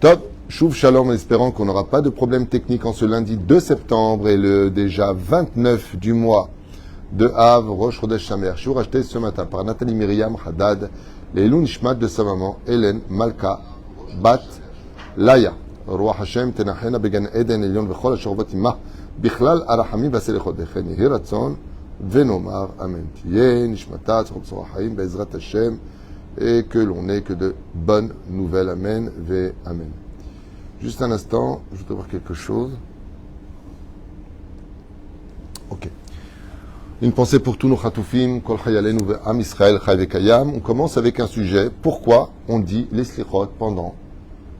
Top, Chouv Shalom, en espérant qu'on n'aura pas de problème technique en ce lundi 2 septembre et le déjà 29 du mois de Av, Rosh Chodesh Shamer. Chou racheté ce matin par Nathalie Myriam Haddad, les Elou Nishmat de sa maman, Hélène Malka Bat Laya. Roi Hashem, Tenachena Began Eden, Elion Vechol, Ashorbat Imah, Bichlal Arahami, Baselechot, Dechen, Hiratzon, Venomar, Amen. Tiyeh, Nishmata, Tzrob Sorahaim, Bezrat Hashem, et que l'on n'ait que de bonnes nouvelles. Amen, Ve Amen. Juste un instant, je voudrais voir quelque chose. Ok. Une pensée pour tous nos chatoufim, Kol Chayalenu Ve Am Israël Chay Vekayam. On commence avec un sujet. Pourquoi on dit les slichot pendant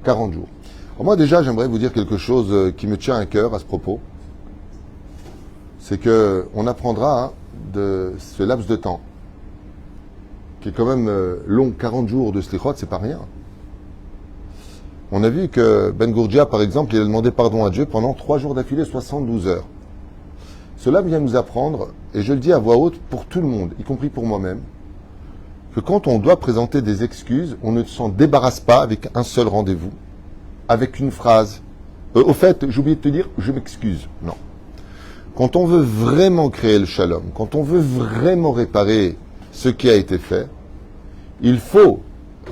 40 jours? Alors moi déjà, j'aimerais vous dire quelque chose qui me tient à cœur à ce propos. C'est que on apprendra de ce laps de temps qui est quand même long, 40 jours de slichot, c'est pas rien. On a vu que Ben Gourdia, par exemple, il a demandé pardon à Dieu pendant 3 jours d'affilée, 72 heures. Cela vient nous apprendre, et je le dis à voix haute pour tout le monde, y compris pour moi-même, que quand on doit présenter des excuses, on ne s'en débarrasse pas avec un seul rendez-vous, avec une phrase. Au fait, j'ai oublié de te dire, je m'excuse. Non. Quand on veut vraiment créer le shalom, quand on veut vraiment réparer ce qui a été fait, il faut,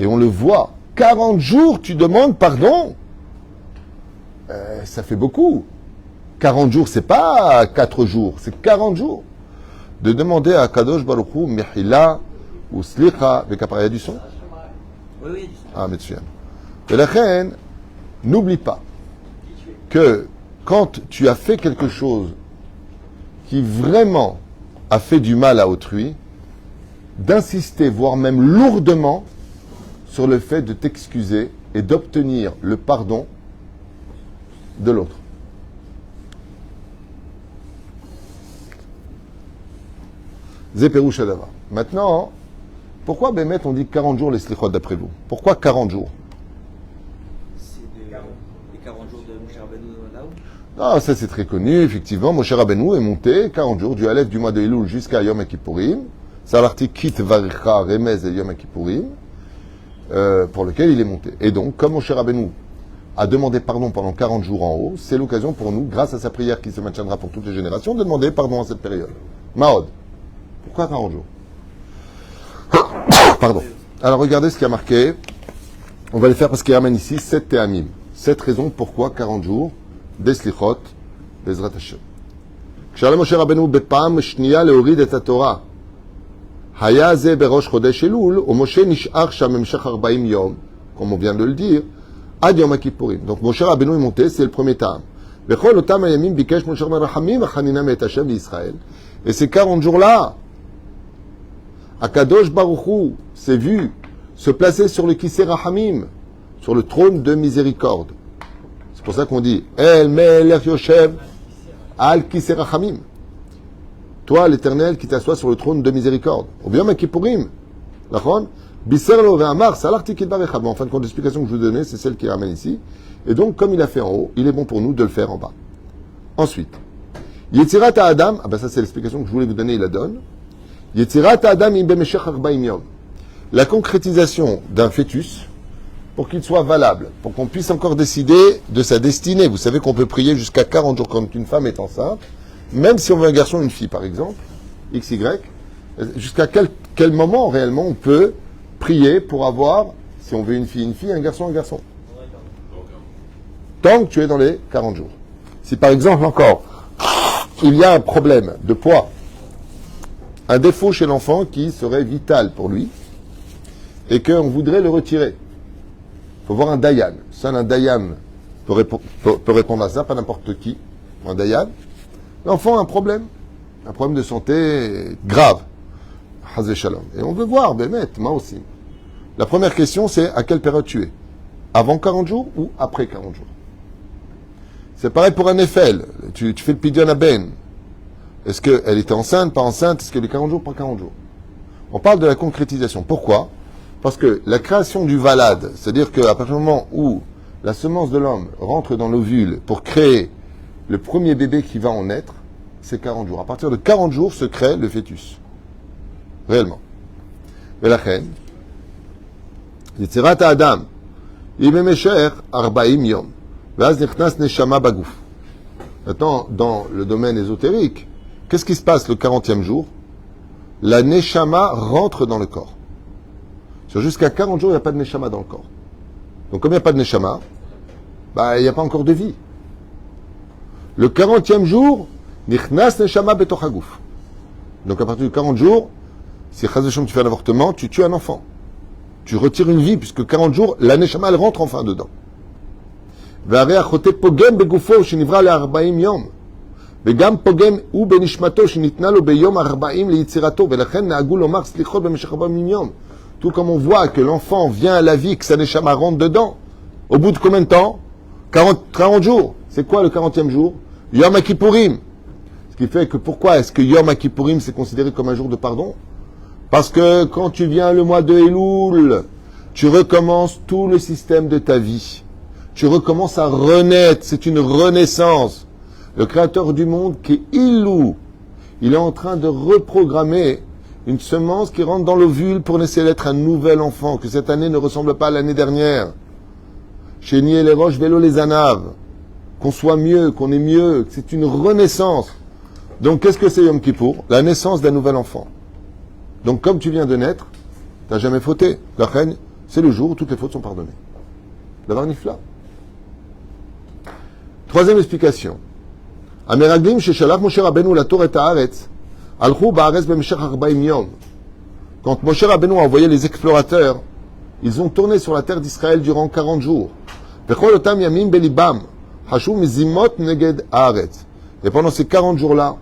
et on le voit, 40 jours, tu demandes pardon. Ça fait beaucoup. 40 jours, c'est pas 4 jours, c'est 40 jours. De demander à Kadosh Baruch Hu, Mechila ou Slicha, avec appareil du son. Oui, oui, du son. Ah, Metsuyan. Et la reine, n'oublie pas que quand tu as fait quelque chose qui vraiment a fait du mal à autrui, d'insister, voire même lourdement, sur le fait de t'excuser et d'obtenir le pardon de l'autre. Zéperou Shadava. Maintenant, pourquoi Bémet on dit 40 jours les slichot d'après vous? Pourquoi 40 jours? C'est les 40 jours de Moshe Rabbeinu là-haut. Ah, ça c'est très connu, effectivement. Moshe Rabbeinu est monté 40 jours du Aleph du mois de Elul jusqu'à Yom Kippourim. C'est l'article Kit Varicha Remez et Yom Kippourim, pour lequel il est monté. Et donc, comme Moshe Rabbeinu a demandé pardon pendant 40 jours en haut, c'est l'occasion pour nous, grâce à sa prière qui se maintiendra pour toutes les générations, de demander pardon à cette période. Mahod. Pourquoi 40 jours? Pardon. Alors regardez ce qui a marqué. On va le faire parce qu'il ramène ici 7 Tehamim. 7 raisons pourquoi 40 jours des slichot, Bezrat Hashem. כשעלה משה רבנו בפעם שנייה להוריד את התורה, היה זה בראש חודש אלול, ומשה נשאר שם במשך 40 יום, comme on vient de le dire, עד יום הכיפורים. Donc Moshe Rabbeinu est monté, c'est le premier temps. בכל אותם הימים ביקש משה רבנו רחמים וחנינה מאת השם לישראל. Et ces 40 jours-là, Akadosh Baruch Hu s'est vu se placer sur le Kisei Rahamim, sur le trône de miséricorde. C'est pour ça qu'on dit El Melech Yoshev Al Kisei Rahamim. Toi, l'Éternel, qui t'assois sur le trône de miséricorde. Au Yom Kippourim, d'accord? Biser lo ve'amar, salarti kil barecha. En fin de compte, l'explication que je vous donnais, c'est celle qui ramène ici. Et donc, comme il a fait en haut, il est bon pour nous de le faire en bas. Ensuite, Yetzirat Adam, ah ben ça c'est l'explication que je voulais vous donner, il la donne. Yetzirat Adam im bemeshech 40 yom. La concrétisation d'un fœtus, pour qu'il soit valable, pour qu'on puisse encore décider de sa destinée. Vous savez qu'on peut prier jusqu'à 40 jours quand une femme est enceinte, même si on veut un garçon ou une fille, par exemple, XY, jusqu'à quel moment réellement on peut prier pour avoir, si on veut une fille, un garçon, un garçon. Tant que tu es dans les 40 jours. Si par exemple encore, il y a un problème de poids, un défaut chez l'enfant qui serait vital pour lui, et qu'on voudrait le retirer. Il faut voir un dayan. Seul un dayan peut répondre à ça, pas n'importe qui. Un dayan. L'enfant a un problème de santé grave. Hazé shalom. Et on veut voir, Bémet, moi aussi. La première question, c'est à quelle période tu es? Avant 40 jours ou après 40 jours? C'est pareil pour un Eiffel. Tu fais le pidyon à Ben. Est-ce qu'elle était enceinte, pas enceinte? Est-ce que les 40 jours, pas 40 jours? On parle de la concrétisation. Pourquoi? Parce que la création du valade, c'est-à-dire qu'à partir du moment où la semence de l'homme rentre dans l'ovule pour créer le premier bébé qui va en naître, c'est 40 jours. À partir de 40 jours se crée le fœtus. Réellement. Mais la reine, Yetzirat Adam, Imemesher Arbaim Yom. Vaz Nichnas Neshama Bagouf. Maintenant, dans le domaine ésotérique, qu'est-ce qui se passe le 40e jour? La Neshama rentre dans le corps. Jusqu'à 40 jours, il n'y a pas de Neshama dans le corps. Donc, comme il n'y a pas de Neshama, il n'y a pas encore de vie. Le 40e jour, Nichnas Neshama Betochagouf. Donc, à partir du 40 jours, si Chaz Hashem, tu fais un avortement, tu tues un enfant. Tu retires une vie, puisque 40 jours, la Neshama, elle rentre enfin dedans. Pogem begufo shenivra le-40 yom. וגם פוגם הוא בנשמתו שניתנה לו ביום 40 ליצירתו, ולכן נהגו לומר סליחות במשך 40 יום. Tout comme on voit que l'enfant vient à la vie, que sa neshama rentre dedans. Au bout de combien de temps? 40 jours. C'est quoi le 40e jour? Yom Kippourim. Ce qui fait que pourquoi est-ce que Yom Kippourim c'est considéré comme un jour de pardon? Parce que quand tu viens le mois de Elul, tu recommences tout le système de ta vie. Tu recommences à renaître. C'est une renaissance. Le créateur du monde qui est Ilou, il est en train de reprogrammer une semence qui rentre dans l'ovule pour essayer d'être un nouvel enfant, que cette année ne ressemble pas à l'année dernière. Chénier les roches, vélo les anaves. Qu'on soit mieux, qu'on est mieux, que c'est une renaissance. Donc qu'est-ce que c'est Yom Kippour? La naissance d'un nouvel enfant. Donc comme tu viens de naître, tu n'as jamais fauté. La reine, c'est le jour où toutes les fautes sont pardonnées. D'avoir nifla. Troisième explication. המרגלים ששלח משה רבנו לתור את הארץ, הלכו בארץ במשך 40 יום. Quand Moshe Rabbeinu a envoyé les explorateurs, ils ont tourné sur la terre d'Israël durant 40 jours. וכל אותם ימים בליבם, חשו מזימות נגד הארץ. Et pendant ces 40 jours-là,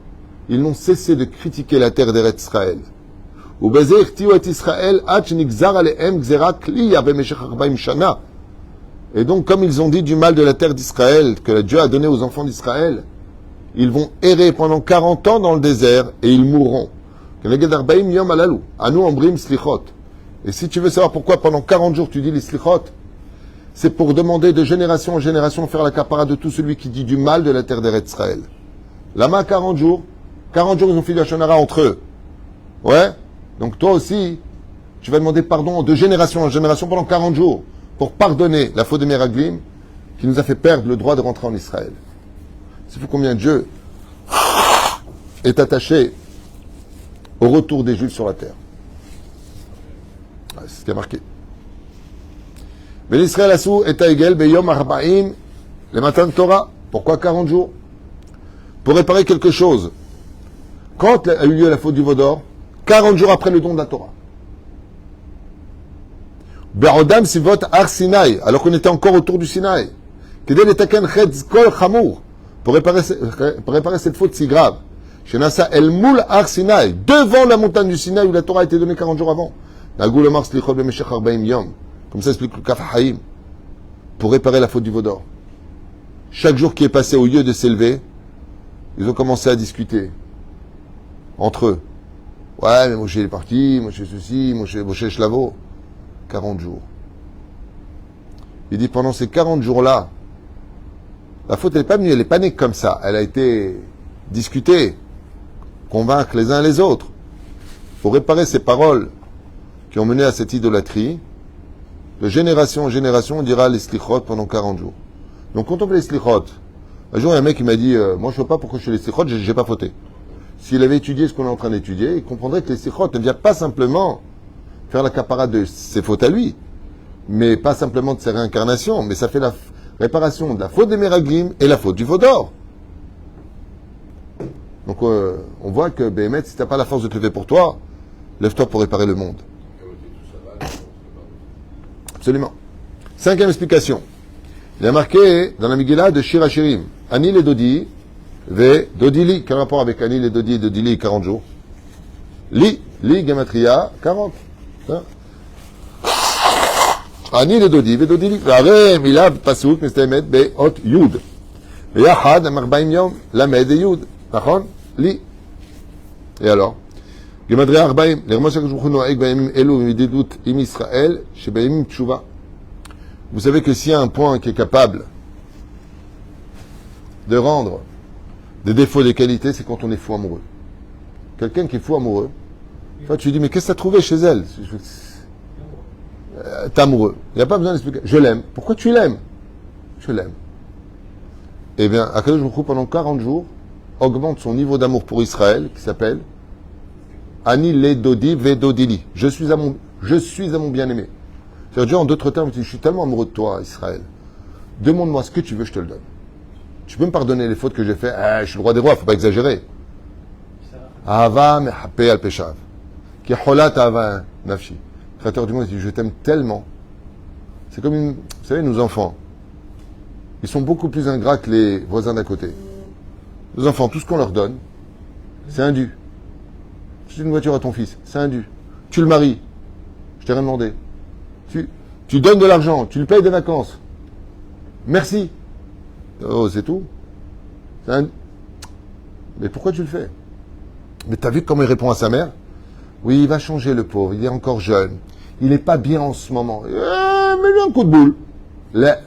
ils n'ont cessé de critiquer la terre d'Eretz Israël. ובזה החטיאו את ישראל עד שנגזר עליהם גזירה קלייה במשך 40 שנה. Et donc, comme ils ont dit du mal de la terre d'Israël, que Dieu a donné aux enfants d'Israël, ils vont errer pendant 40 ans dans le désert et ils mourront. Et si tu veux savoir pourquoi pendant 40 jours tu dis les slichot, c'est pour demander de génération en génération faire la kapara de tout celui qui dit du mal de la terre d'Eretz Israël. Là-bas, 40 jours, ils ont fait de la shonara entre eux. Ouais? Donc toi aussi, tu vas demander pardon de génération en génération pendant 40 jours pour pardonner la faute de Meraglim qui nous a fait perdre le droit de rentrer en Israël. C'est fou combien Dieu est attaché au retour des Juifs sur la terre. C'est ce qui a marqué. Mais l'Israël Assou est à Egel, Beyom Arba'im, les matins de Torah. Pourquoi 40 jours? Pour réparer quelque chose. Quand a eu lieu la faute du Vaudor? 40 jours après le don de la Torah. Be'odam Sivot Ar Sinai, alors qu'on était encore autour du Sinaï. Kedel etaken chetz kol chamour. Pour réparer cette faute si grave. Shenasa El Moul Ar Sinai, devant la montagne du Sinaï où la Torah a été donnée 40 jours avant. Nagul Omar Slichot Bemeshech 40 Yom. Comme ça explique le Kaf Haïm. Pour réparer la faute du Vaudor. Chaque jour qui est passé, au lieu de s'élever, ils ont commencé à discuter. Entre eux. Ouais, mais Moshe est parti, Moshe ceci, Moshe Shlavo. 40 jours. Il dit pendant ces 40 jours-là, la faute, elle n'est pas venue, elle n'est pas née comme ça. Elle a été discutée, convaincre les uns les autres. Pour réparer ces paroles qui ont mené à cette idolâtrie, de génération en génération, on dira les slichot pendant 40 jours. Donc quand on fait les slichot, un jour il y a un mec qui m'a dit moi je ne sais pas pourquoi je fais les slichot, j'ai pas fauté. S'il avait étudié ce qu'on est en train d'étudier, il comprendrait que les slichot ne viennent pas simplement faire la capara de ses fautes à lui, mais pas simplement de ses réincarnations, mais ça fait la réparation de la faute des Meraglim et la faute du Vaudor. Donc on voit que Béhémet, si tu n'as pas la force de te lever pour toi, lève-toi pour réparer le monde. Absolument. Cinquième explication. Il y a marqué dans la Megillah de Shir Hashirim, Anil et Dodi, Ve Dodili. Quel rapport avec Anil et Dodi et Dodili 40 jours? Li Gematria 40. אני לדודי ודודי לי, והרי מילה פסוק מסתיימת באות יוד. ויחד הם 40 יום למד יוד, נכון? לי. Et alors? גמטריה 40, לרמוס שהקדוש ברוך הוא נוהג בימים אלו בידידות עם ישראל, שבימים תשובה. Vous savez que s'il y a un point qui est capable de rendre des défauts et des qualités, c'est quand on est fou amoureux. Quelqu'un qui est fou amoureux, enfin, tu lui dis, mais qu'est-ce que tu as trouvé chez elle? t'es amoureux. Il n'y a pas besoin d'expliquer. Je l'aime. Pourquoi tu l'aimes? Je l'aime. Eh bien, Akadosh Baruch Hu, pendant 40 jours, augmente son niveau d'amour pour Israël, qui s'appelle Ani le Dodi Vedodili. Je suis à mon bien-aimé. C'est-à-dire, en d'autres termes, je suis tellement amoureux de toi, Israël. Demande-moi ce que tu veux, je te le donne. Tu peux me pardonner les fautes que j'ai faites? Je suis le roi des rois, il ne faut pas exagérer. Ahava mehape al peshav. Ki holat ahava nafshi. Créateur du monde dit, je t'aime tellement. C'est comme vous savez, nos enfants. Ils sont beaucoup plus ingrats que les voisins d'à côté. Nos enfants, tout ce qu'on leur donne, c'est un dû. C'est une voiture à ton fils, c'est un dû. Tu le maries, je t'ai rien demandé. Tu donnes de l'argent, tu lui payes des vacances. Merci. Oh, c'est tout. Mais pourquoi tu le fais? Mais t'as vu comment il répond à sa mère? Oui, il va changer le pauvre, il est encore jeune. Il n'est pas bien en ce moment. Mets-lui un coup de boule. Là.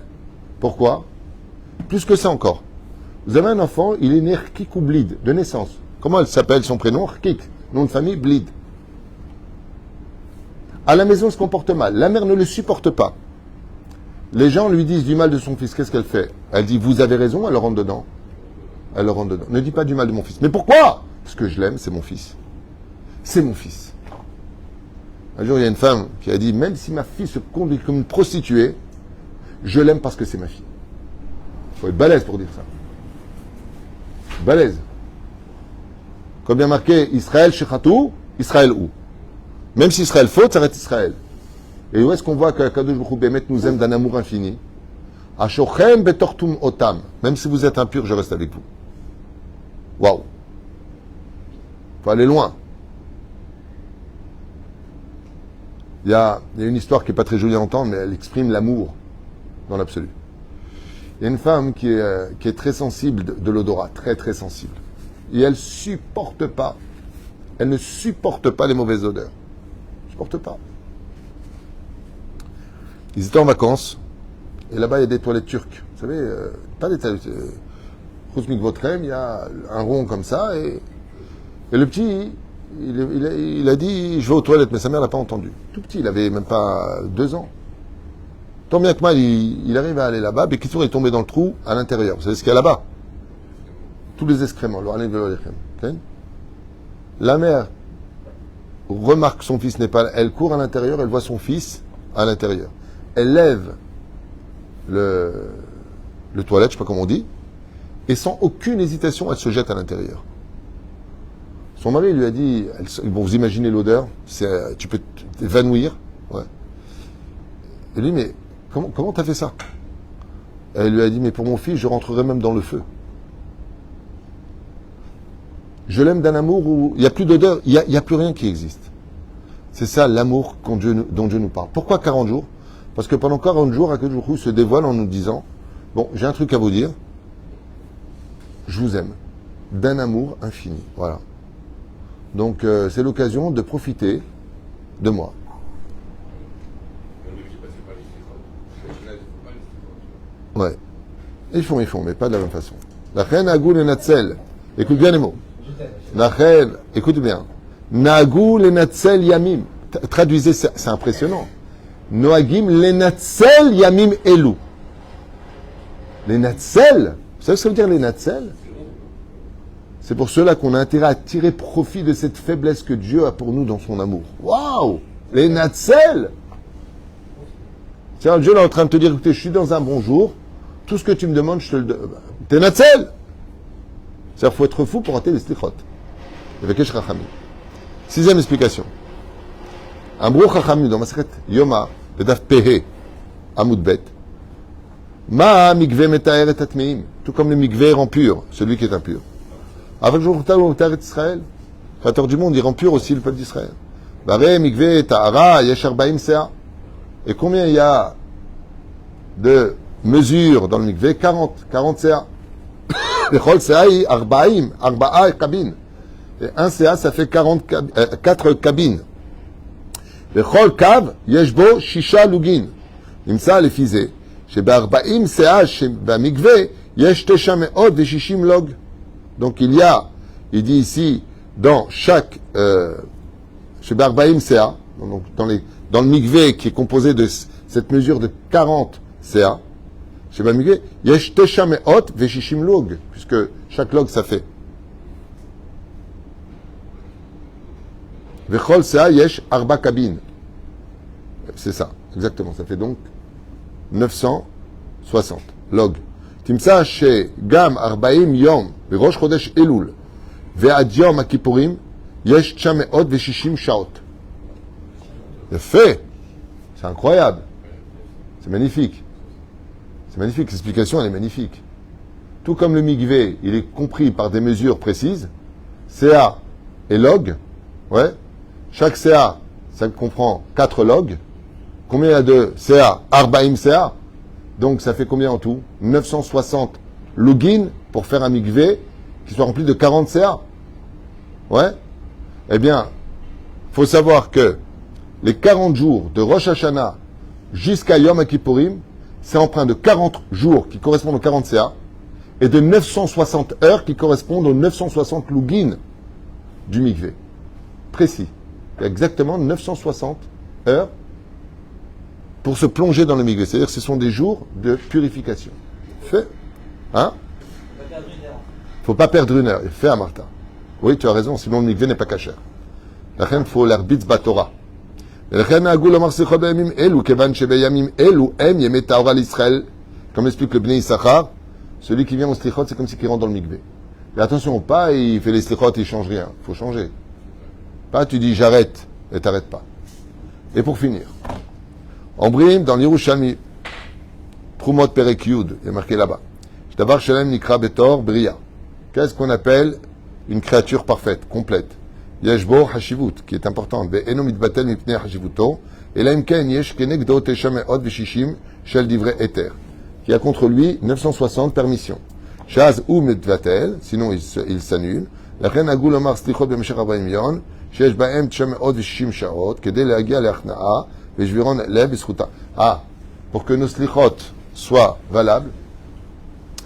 Pourquoi? Plus que ça encore. Vous avez un enfant, il est né Rkik ou Blid, de naissance. Comment elle s'appelle son prénom? Rkik. Nom de famille, Blid. À la maison, il se comporte mal. La mère ne le supporte pas. Les gens lui disent du mal de son fils. Qu'est-ce qu'elle fait? Elle dit, vous avez raison, elle le rentre dedans. Elle le rentre dedans. Ne dis pas du mal de mon fils. Mais pourquoi? Parce que je l'aime, c'est mon fils. C'est mon fils. Un jour, il y a une femme qui a dit, même si ma fille se conduit comme une prostituée, je l'aime parce que c'est ma fille. Il faut être balèze pour dire ça. Balèze. Comme bien marqué, Israël shechatou, Israël où? Même si Israël faute, ça reste Israël. Et où est-ce qu'on voit que Kadosh Baruch Hu Bémet nous aime d'un amour infini? Ashochem betortum otam. Même si vous êtes impur, je reste avec vous. Waouh. Faut aller loin. Il y a une histoire qui n'est pas très jolie à entendre, mais elle exprime l'amour dans l'absolu. Il y a une femme qui est très sensible de l'odorat, très très sensible. Et elle ne supporte pas les mauvaises odeurs. Elle ne supporte pas. Ils étaient en vacances, et là-bas il y a des toilettes turques. Vous savez, pas des toilettes. Khouzmik Votrem, il y a un rond comme ça, et le petit, il a dit, je vais aux toilettes, mais sa mère l'a pas entendu. Tout petit, il avait même pas 2 ans. Tant bien que mal, il arrive à aller là-bas, mais Kitsour est tombé dans le trou à l'intérieur. Vous savez ce qu'il y a là-bas? Tous les excréments. La mère remarque que son fils n'est pas là. Elle court à l'intérieur, elle voit son fils à l'intérieur. Elle lève le toilette, je ne sais pas comment on dit, et sans aucune hésitation, elle se jette à l'intérieur. Son mari lui a dit, bon, vous imaginez l'odeur, tu peux t'évanouir. Ouais. Elle lui dit, mais comment t'as fait ça? Elle lui a dit, mais pour mon fils, je rentrerai même dans le feu. Je l'aime d'un amour où il n'y a plus d'odeur, il n'y a plus rien qui existe. C'est ça l'amour dont Dieu nous parle. Pourquoi 40 jours? Parce que pendant 40 jours, Akadosh Baruch Hu se dévoile en nous disant, bon, j'ai un truc à vous dire, je vous aime, d'un amour infini. Voilà. Donc, c'est l'occasion de profiter de moi. Ouais. Ils font, mais pas de la même façon. La reine Agou le Natzel. Écoute bien les mots. La reine, écoute bien. Nagou le Natzel Yamim. Traduisez, c'est impressionnant. Noagim le Natzel Yamim Elou. Les Natzel. Vous savez ce que ça veut dire les Natzel? C'est pour cela qu'on a intérêt à tirer profit de cette faiblesse que Dieu a pour nous dans son amour. Waouh! Les Natzel! C'est-à-dire, Dieu est en train de te dire, écoutez, je suis dans un bon jour, tout ce que tu me demandes, je te le donne. T'es Natzel! C'est-à-dire, il faut être fou pour rater les slichot. Avec Esh Rachamim. 6e explication. Un brou Rachamim dans Maseret Yoma, le Daf Pehe, Amoud Bet. Ma mikve metaer et atmeim. Tout comme le mikve rend pur, celui qui est impur. Avec le Israël, créateur du monde, il rend pur aussi le peuple d'Israël. Bare mikve ta'ara yesh 40 sea. Et combien il y a de mesures dans le mikve? 40 CA. Lechol CA yi 40 cabines. Et un CA, ça fait 4 cabines. Lechol kav yesh bo 6 lugin. Nimsa lefizé. שב-40 CA במקווה יש 960 log. Donc il dit ici, dans chaque, chez 40 CA, donc dans les dans le mikvé qui est composé de cette mesure de 40 CA, chez ma mikvé, yesh tesha me'ot veshishim log, puisque chaque log ça fait. Vechol CA yesh arba kabin. C'est ça, exactement. Ça fait donc 960 log. Timsa chez Gam Arbaim Yom, Rosh Chodesh Elul, Ve'ad Yom HaKippurim, Yesh Tchameot Veshishim Shaot. C'est fait. C'est incroyable. C'est magnifique. C'est magnifique. L'explication, elle est magnifique. Tout comme le mikvé, il est compris par des mesures précises, CA et log, ouais. Chaque CA, ça comprend 4 logs. Combien il y a de CA? Arbaim CA. Donc ça fait combien en tout? 960 logins pour faire un mikvé qui soit rempli de 40 CA. Ouais. Eh bien, faut savoir que les 40 jours de Rosh Hashanah jusqu'à Yom HaKippurim, c'est empreint de 40 jours qui correspondent aux 40 CA et de 960 heures qui correspondent aux 960 logins du mikvé. Précis. Il y a exactement 960 heures pour se plonger dans le mikvé. C'est-à-dire que ce sont des jours de purification. Fait. Hein? Faut pas perdre une heure. Fait à Martha. Oui, tu as raison, sinon le mikvé n'est pas kasher. La reine, faut l'arbitz batora. Comme explique le Bnei Issachar, celui qui vient au slichot, c'est comme si il rentre dans le mikvé. Mais attention, pas il fait les slichot et il change rien. Il faut changer. Pas tu dis j'arrête et t'arrêtes pas. Et pour finir, en Brim, dans l'Yerushalmi, Trumot Perek Yud, il est marqué là-bas. Davar Shalem Nikra Betor Bria. Qu'est-ce qu'on appelle une créature parfaite, complète? Yeshbo Hashivut, qui est importante. Ve'eno mitbatel mipnei Hashivuto. Et là, imken yesh kenegdo tesha me'ot veshishim shel divrei eter. Qui a contre lui 960 permissions. Shaz ou mitbatel, sinon il s'annule. Lachen agul omar slichot b'meshech 40 yon. Sheyesh ba'em tesha me'ot veshishim shaot. Kedei le'agia le'achna'a. Ve'shviron le'v v'schuta. Ah, pour que nos slichot soient valables,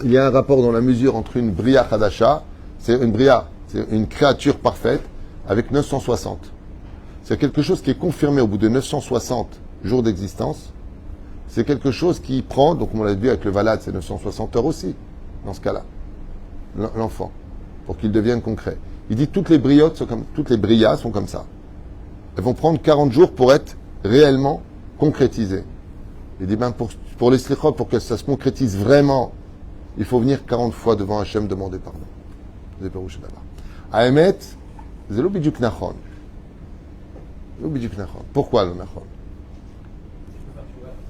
il y a un rapport dans la mesure entre une bria chadasha, c'est une bria, c'est une créature parfaite, avec 960. C'est quelque chose qui est confirmé au bout de 960 jours d'existence. C'est quelque chose qui prend, donc on l'a vu avec le valad, c'est 960 heures aussi, dans ce cas-là, l'enfant, pour qu'il devienne concret. Il dit toutes les briottes sont comme, toutes les brias sont comme ça. Elles vont prendre 40 jours pour être réellement concrétisées. Il dit, ben pour les slichot, pour que ça se concrétise vraiment, il faut venir 40 fois devant Hachem demander pardon. Ahemet, c'est le bidjuk nachon. Pourquoi le nachon?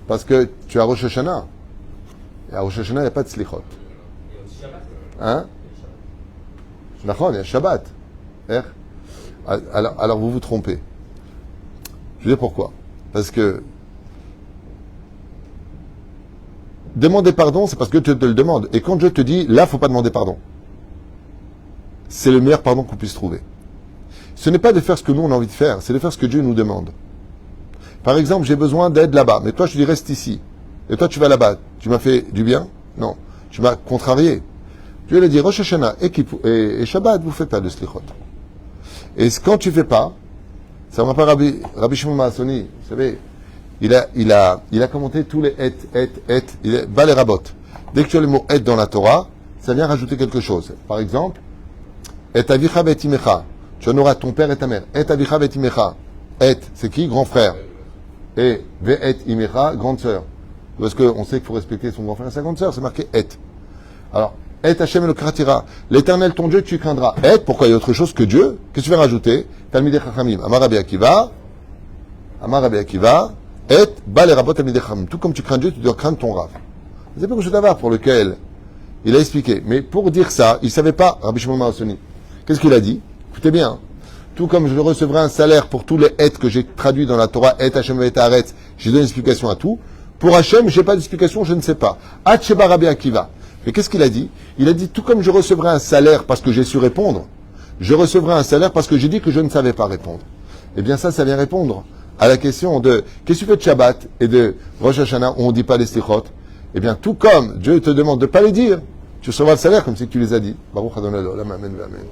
Parce que tu as Rosh Hashanah. Et à Rosh Hashanah, il n'y a pas de slichot. Hein? Nachon, il y a Shabbat. Alors vous vous trompez. Je vais dire pourquoi. Parce que demander pardon, c'est parce que tu te le demandes. Et quand Dieu te dit, là, il ne faut pas demander pardon. C'est le meilleur pardon qu'on puisse trouver. Ce n'est pas de faire ce que nous on a envie de faire, c'est de faire ce que Dieu nous demande. Par exemple, j'ai besoin d'aide là-bas, mais toi je te dis reste ici. Et toi tu vas là-bas. Tu m'as fait du bien? Non. Tu m'as contrarié. Dieu lui a dit Rosh Hashanah et Shabbat, vous ne faites pas de slichot. Et quand tu ne fais pas, ça me rappelle Rabbi Shimon Maasoni, vous savez, il a commenté tous les il est bas les rabot. Dès que tu as le mot et dans la Torah, ça vient rajouter quelque chose. Par exemple, et avicha bet imecha. Tu honoreras ton père et ta mère. Et avicha bet imecha. Et, c'est qui? Grand frère. Et ve'et imecha, grande sœur. Parce qu'on sait qu'il faut respecter son grand frère et sa grande sœur. C'est marqué et. Alors, et Hashem elokratira. L'éternel ton Dieu, tu craindras. Et, pourquoi il y a autre chose que Dieu? Qu'est-ce que tu veux rajouter? Talmidei chachamim. Amar Rabbi Akiva. Et, bas les rabot talmidei chachamim. Tout comme tu crains Dieu, tu dois craindre ton rav. C'est pas quelque chose d'avoir pour lequel il a expliqué. Mais pour dire ça, il ne savait pas, Rabbi Shimon Maasoni. Qu'est-ce qu'il a dit? Écoutez bien. Tout comme je recevrai un salaire pour tous les et que j'ai traduits dans la Torah, et Hashem et Haaretz, j'ai donné une explication à tout. Pour Hashem, je n'ai pas d'explication, je ne sais pas. Hatsheba Rabbi Akiva. Mais qu'est-ce qu'il a dit? Il a dit, tout comme je recevrai un salaire parce que j'ai su répondre, je recevrai un salaire parce que j'ai dit que je ne savais pas répondre. Eh bien ça vient répondre à la question de, qu'est-ce que tu fais de Shabbat et de Rosh Hashanah où on ne dit pas les slichot? Eh bien, tout comme Dieu te demande de ne pas les dire, tu recevras le salaire comme si tu les as dit. Baruch Adonai Olam, Amen, Amen.